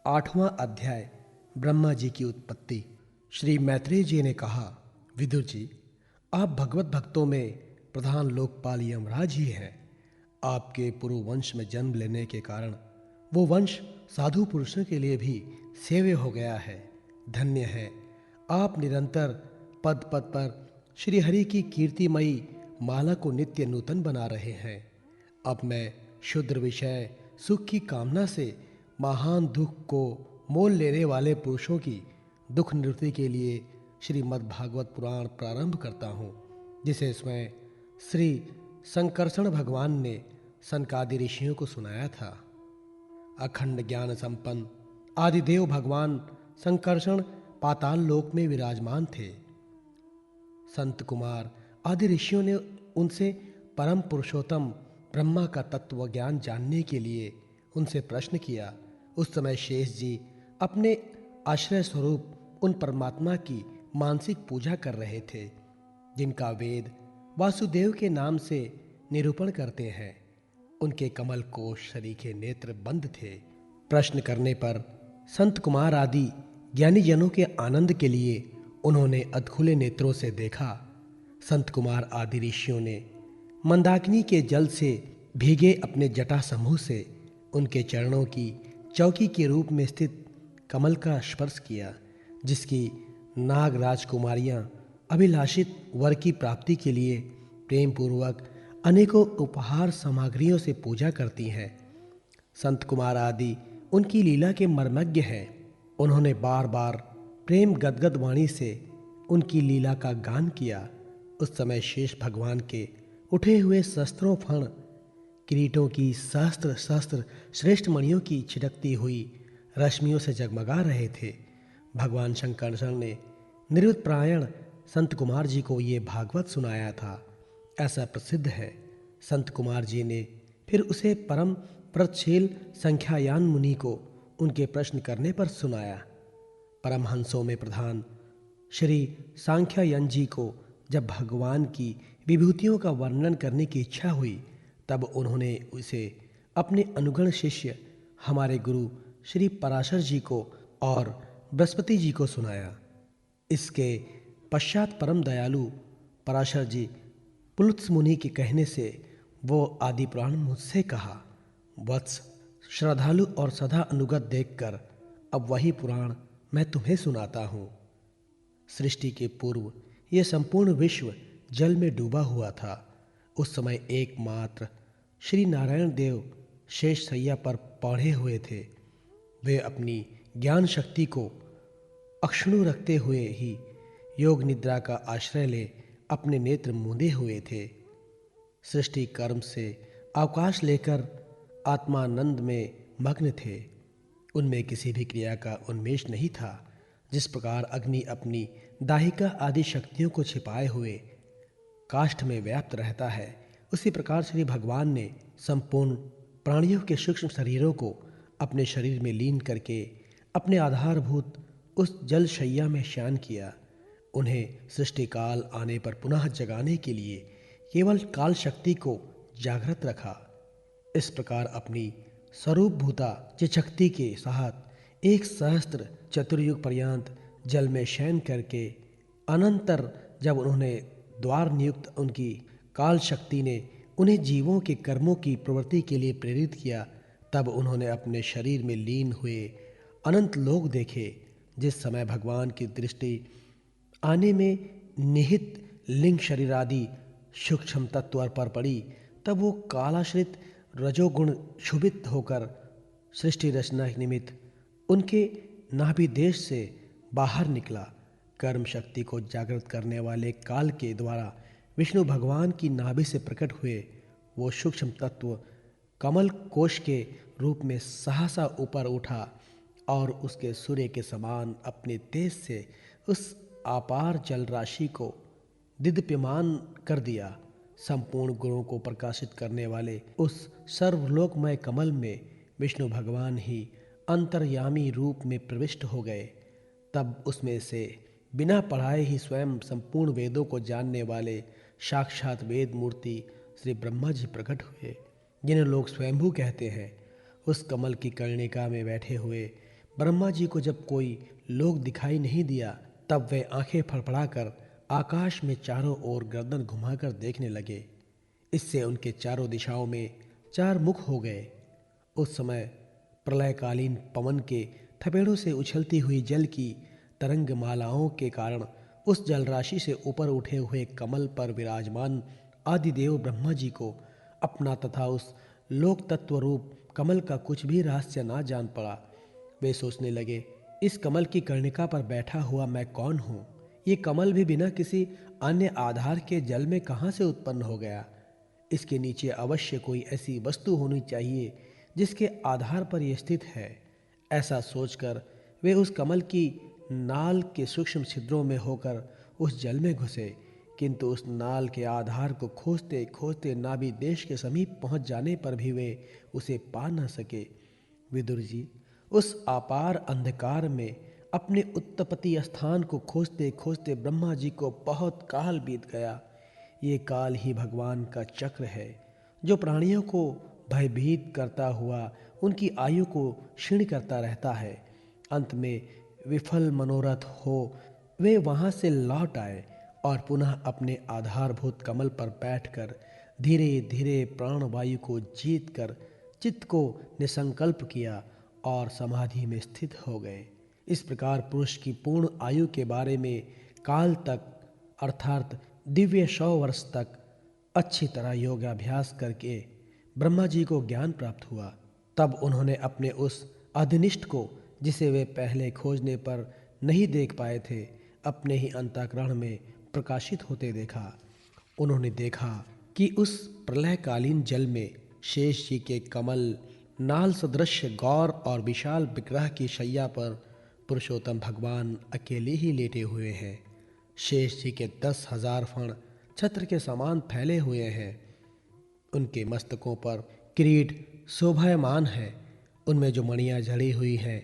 8वां अध्याय ब्रह्मा जी की उत्पत्ति। श्री मैत्रेय जी ने कहा, विदुर जी, आप भगवत भक्तों में प्रधान लोकपाल यमराज ही हैं। आपके पूर्व वंश में जन्म लेने के कारण वो वंश साधु पुरुषों के लिए भी सेव्य हो गया है। धन्य है, आप निरंतर पद पद पर श्री हरि की कीर्तिमयी माला को नित्य नूतन बना रहे हैं। अब मैं शुद्र विषय सुख की कामना से महान दुख को मोल लेने वाले पुरुषों की दुख निवृत्ति के लिए श्रीमद् भागवत पुराण प्रारंभ करता हूँ, जिसे स्वयं श्री संकर्षण भगवान ने सनकादि ऋषियों को सुनाया था। अखंड ज्ञान संपन्न आदिदेव भगवान संकर्षण पाताल लोक में विराजमान थे। संत कुमार आदि ऋषियों ने उनसे परम पुरुषोत्तम ब्रह्मा का तत्व ज्ञान जानने के लिए उनसे प्रश्न किया। उस समय शेष जी अपने आश्रय स्वरूप उन परमात्मा की मानसिक पूजा कर रहे थे, जिनका वेद वासुदेव के नाम से निरूपण करते हैं। उनके कमल कोश सरीखे नेत्र बंद थे। प्रश्न करने पर संत कुमार आदि ज्ञानी जनों के आनंद के लिए उन्होंने अधखुले नेत्रों से देखा। संत कुमार आदि ऋषियों ने मंदाकिनी के जल से भीगे अपने जटा समूह से उनके चरणों की चौकी के रूप में स्थित कमल का स्पर्श किया, जिसकी नाग राजकुमारियां अभिलाषित वर की प्राप्ति के लिए प्रेम पूर्वक अनेकों उपहार सामग्रियों से पूजा करती हैं। संत कुमार आदि उनकी लीला के मर्मज्ञ हैं। उन्होंने बार बार प्रेम गदगद वाणी से उनकी लीला का गान किया। उस समय शेष भगवान के उठे हुए शस्त्रों फण किरीटों की सहस्त्र सहस्त्र श्रेष्ठ मणियों की छिटकती हुई रश्मियों से जगमगा रहे थे। भगवान शंकरशरण ने निरुत्तरायण संत कुमार जी को ये भागवत सुनाया था, ऐसा प्रसिद्ध है। संत कुमार जी ने फिर उसे परम प्रतशील संख्यायान मुनि को उनके प्रश्न करने पर सुनाया। परमहंसों में प्रधान श्री सांख्यायन जी को जब भगवान की विभूतियों का वर्णन करने की इच्छा हुई, तब उन्होंने उसे अपने अनुगण शिष्य हमारे गुरु श्री पराशर जी को और बृहस्पति जी को सुनाया। इसके पश्चात परम दयालु पराशर जी पुलुत्स मुनि के कहने से वो आदि पुराण मुझसे कहा, वत्स, श्रद्धालु और सदा अनुगत देखकर अब वही पुराण मैं तुम्हें सुनाता हूँ। सृष्टि के पूर्व यह संपूर्ण विश्व जल में डूबा हुआ था। उस समय एकमात्र श्री नारायण देव शेष सैया पर पड़े हुए थे। वे अपनी ज्ञान शक्ति को अक्षुण्ण रखते हुए ही योग निद्रा का आश्रय ले अपने नेत्र मूंदे हुए थे। सृष्टि कर्म से अवकाश लेकर आत्मानंद में मग्न थे। उनमें किसी भी क्रिया का उन्मेष नहीं था। जिस प्रकार अग्नि अपनी दाहिका आदि शक्तियों को छिपाए हुए काष्ठ में व्याप्त रहता है, उसी प्रकार श्री भगवान ने संपूर्ण प्राणियों के सूक्ष्म शरीरों को अपने शरीर में लीन करके अपने आधारभूत उस जल शैया में शयन किया। उन्हें सृष्टि काल आने पर पुनः जगाने के लिए केवल काल शक्ति को जागृत रखा। इस प्रकार अपनी स्वरूपभूता चिशक्ति के साथ एक सहस्त्र चतुर्युग पर्यंत जल में शयन करके अनंतर जब उन्होंने द्वार नियुक्त उनकी काल शक्ति ने उन्हें जीवों के कर्मों की प्रवृत्ति के लिए प्रेरित किया, तब उन्होंने अपने शरीर में लीन हुए अनंत लोक देखे। जिस समय भगवान की दृष्टि आने में निहित लिंग शरीर आदि सूक्ष्म तत्व पर पड़ी, तब वो कालाश्रित रजोगुण क्षुभित होकर सृष्टि रचना निमित्त उनके नाभि देश से बाहर निकला। कर्म शक्ति को जागृत करने वाले काल के द्वारा विष्णु भगवान की नाभि से प्रकट हुए वो सूक्ष्म तत्व कमल कोश के रूप में सहसा ऊपर उठा और उसके सूर्य के समान अपने तेज से उस अपार जल राशि को दिदप्यमान कर दिया। संपूर्ण गुणों को प्रकाशित करने वाले उस सर्वलोकमय कमल में विष्णु भगवान ही अंतर्यामी रूप में प्रविष्ट हो गए। तब उसमें से बिना पढ़ाए ही स्वयं संपूर्ण वेदों को जानने वाले साक्षात वेद मूर्ति श्री ब्रह्मा जी प्रकट हुए, जिन्हें लोग स्वयंभू कहते हैं। उस कमल की कर्णिका में बैठे हुए ब्रह्मा जी को जब कोई लोक दिखाई नहीं दिया, तब वे आंखें फड़फड़ाकर आकाश में चारों ओर गर्दन घुमाकर देखने लगे। इससे उनके चारों दिशाओं में चार मुख हो गए। उस समय प्रलयकालीन पवन के थपेड़ों से उछलती हुई जल की तरंग मालाओं के कारण उस जलराशि से ऊपर उठे हुए कमल पर विराजमान आदिदेव ब्रह्मा जी को अपना तथा उस लोक तत्व रूप कमल का कुछ भी रहस्य ना जान पड़ा। वे सोचने लगे, इस कमल की कर्णिका पर बैठा हुआ मैं कौन हूँ? ये कमल भी बिना किसी अन्य आधार के जल में कहाँ से उत्पन्न हो गया? इसके नीचे अवश्य कोई ऐसी वस्तु होनी चाहिए जिसके आधार पर यह स्थित है। ऐसा सोचकर वे उस कमल की नाल के सूक्ष्म छिद्रों में होकर उस जल में घुसे, किंतु उस नाल के आधार को खोजते खोजते नाभि देश के समीप पहुंच जाने पर भी वे उसे पा न सके। विदुर जी उस अपार अंधकार में अपने उत्पत्ति स्थान को खोजते खोजते ब्रह्मा जी को बहुत काल बीत गया। ये काल ही भगवान का चक्र है, जो प्राणियों को भयभीत करता हुआ उनकी आयु को क्षीण करता रहता है। अंत में विफल मनोरथ हो वे वहां से लौट आए और पुनः अपने आधारभूत कमल पर बैठकर धीरे धीरे प्राणवायु को जीत कर चित्त को निसंकल्प किया और समाधि में स्थित हो गए। इस प्रकार पुरुष की पूर्ण आयु के बारे में काल तक अर्थात दिव्य 100 वर्ष तक अच्छी तरह योगाभ्यास करके ब्रह्मा जी को ज्ञान प्राप्त हुआ। तब उन्होंने अपने उस अधिनिष्ठ को, जिसे वे पहले खोजने पर नहीं देख पाए थे, अपने ही अंतःकरण में प्रकाशित होते देखा। उन्होंने देखा कि उस प्रलयकालीन जल में शेष जी के कमल नाल सदृश गौर और विशाल विग्रह की शैया पर पुरुषोत्तम भगवान अकेले ही लेटे हुए हैं। शेष जी के 10,000 फण छत्र के समान फैले हुए हैं। उनके मस्तकों पर किरीट शोभायमान है। उनमें जो मणियां जड़ी हुई हैं,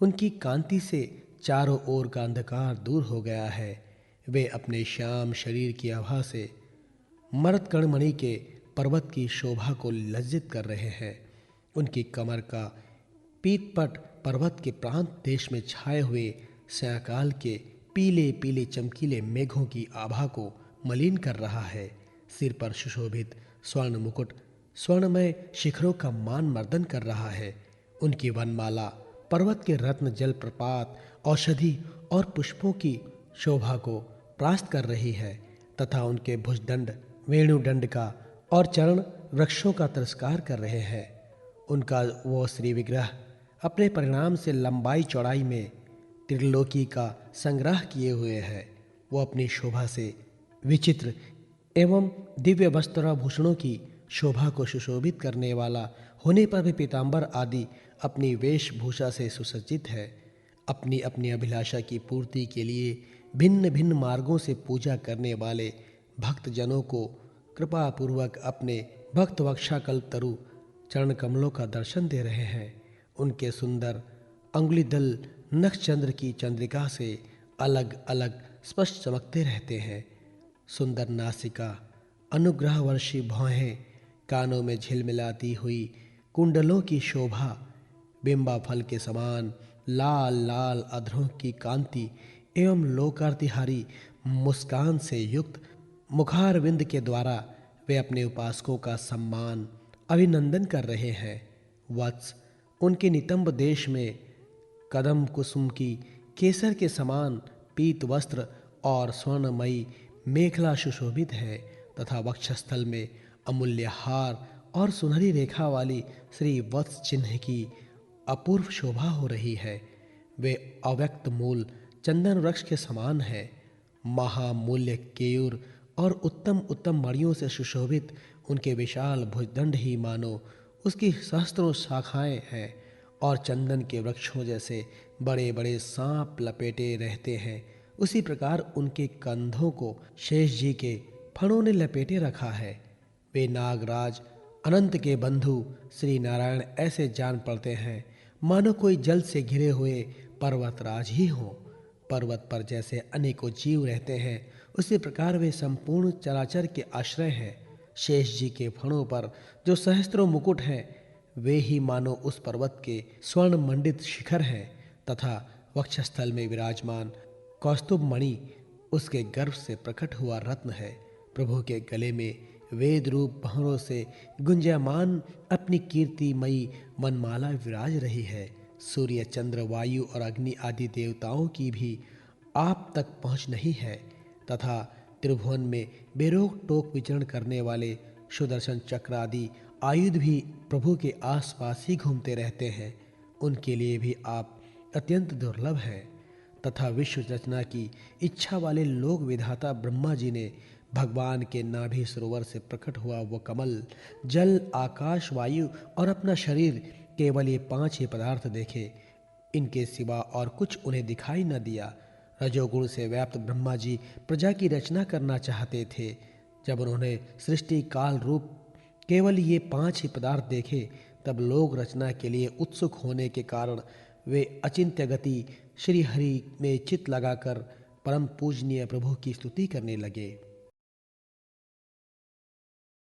उनकी कांति से चारों ओर का अंधकार दूर हो गया है। वे अपने श्याम शरीर की आभा से मरदकणमणि के पर्वत की शोभा को लज्जित कर रहे हैं। उनकी कमर का पीतपट पर्वत के प्रांत देश में छाए हुए सायंकाल के पीले पीले चमकीले मेघों की आभा को मलिन कर रहा है। सिर पर सुशोभित स्वर्ण मुकुट स्वर्णमय शिखरों का मान मर्दन कर रहा है। उनकी वनमाला पर्वत के रत्न जल प्रपात औषधि और पुष्पों की शोभा को प्रास्त कर रही है तथा उनके भुजदंड वेणुदंड का और चरण वृक्षों का तिरस्कार कर रहे हैं। उनका वो श्री विग्रह अपने परिणाम से लंबाई चौड़ाई में त्रिलोकी का संग्रह किए हुए है। वो अपनी शोभा से विचित्र एवं दिव्य वस्त्राभूषणों की शोभा को सुशोभित करने वाला होने पर भी पीतांबर आदि अपनी वेशभूषा से सुसज्जित है। अपनी अपनी अभिलाषा की पूर्ति के लिए भिन्न भिन्न मार्गों से पूजा करने वाले भक्तजनों को कृपा पूर्वक अपने भक्त वक्षाकल्प तरु चरण कमलों का दर्शन दे रहे हैं। उनके सुंदर अंगुलीदल नक्षचंद्र की चंद्रिका से अलग अलग स्पष्ट चमकते रहते हैं। सुंदर नासिका, अनुग्रहवर्षी भौहें, कानों में झिलमिलाती हुई कुंडलों की शोभा, बिंबा फल के समान लाल लाल अधरों की कांति एवं लोकार्तिहारी मुस्कान से युक्त मुखारविंद के द्वारा वे अपने उपासकों का सम्मान अभिनंदन कर रहे हैं। वत्स उनके नितंब देश में कदम कुसुम की केसर के समान पीत वस्त्र और स्वर्णमयी मेखला सुशोभित है तथा वक्षस्थल में अमूल्य हार और सुनहरी रेखा वाली श्री वत्स चिन्ह की अपूर्व शोभा हो रही है। वे अव्यक्त मूल चंदन वृक्ष के समान है। महामूल्य केयूर और उत्तम उत्तम मणियों से सुशोभित उनके विशाल भुजदंड ही मानो उसकी सहस्त्रों शाखाएं हैं और चंदन के वृक्षों जैसे बड़े बड़े सांप लपेटे रहते हैं, उसी प्रकार उनके कंधों को शेष जी के फणों ने लपेटे रखा है। वे नागराज अनंत के बंधु श्री नारायण ऐसे जान पड़ते हैं मानो कोई जल से घिरे हुए पर्वतराज ही हों। पर्वत पर जैसे अनेकों जीव रहते हैं, उसी प्रकार वे संपूर्ण चराचर के आश्रय हैं। शेष जी के फणों पर जो सहस्त्रों मुकुट हैं, वे ही मानो उस पर्वत के स्वर्ण मंडित शिखर हैं तथा वक्षस्थल में विराजमान कौस्तुभ मणि उसके गर्भ से प्रकट हुआ रत्न है। प्रभु के गले में वेद रूप भंवरों से गुंजयमान अपनी कीर्तिमयी वनमाला विराज रही है। सूर्य, चंद्र, वायु और अग्नि आदि देवताओं की भी आप तक पहुंच नहीं है तथा त्रिभुवन में बेरोक टोक विचरण करने वाले सुदर्शन चक्र आदि आयुध भी प्रभु के आसपास ही घूमते रहते हैं। उनके लिए भी आप अत्यंत दुर्लभ हैं तथा विश्व रचना की इच्छा वाले लोक विधाता ब्रह्मा जी ने भगवान के नाभि सरोवर से प्रकट हुआ वो कमल, जल, आकाश, वायु और अपना शरीर, केवल ये 5 ही पदार्थ देखे। इनके सिवा और कुछ उन्हें दिखाई न दिया। रजोगुण से व्याप्त ब्रह्मा जी प्रजा की रचना करना चाहते थे। जब उन्होंने सृष्टि काल रूप केवल ये 5 ही पदार्थ देखे, तब लोक रचना के लिए उत्सुक होने के कारण वे अचिंत्य गति श्री हरि में चित्त लगाकर परम पूजनीय प्रभु की स्तुति करने लगे।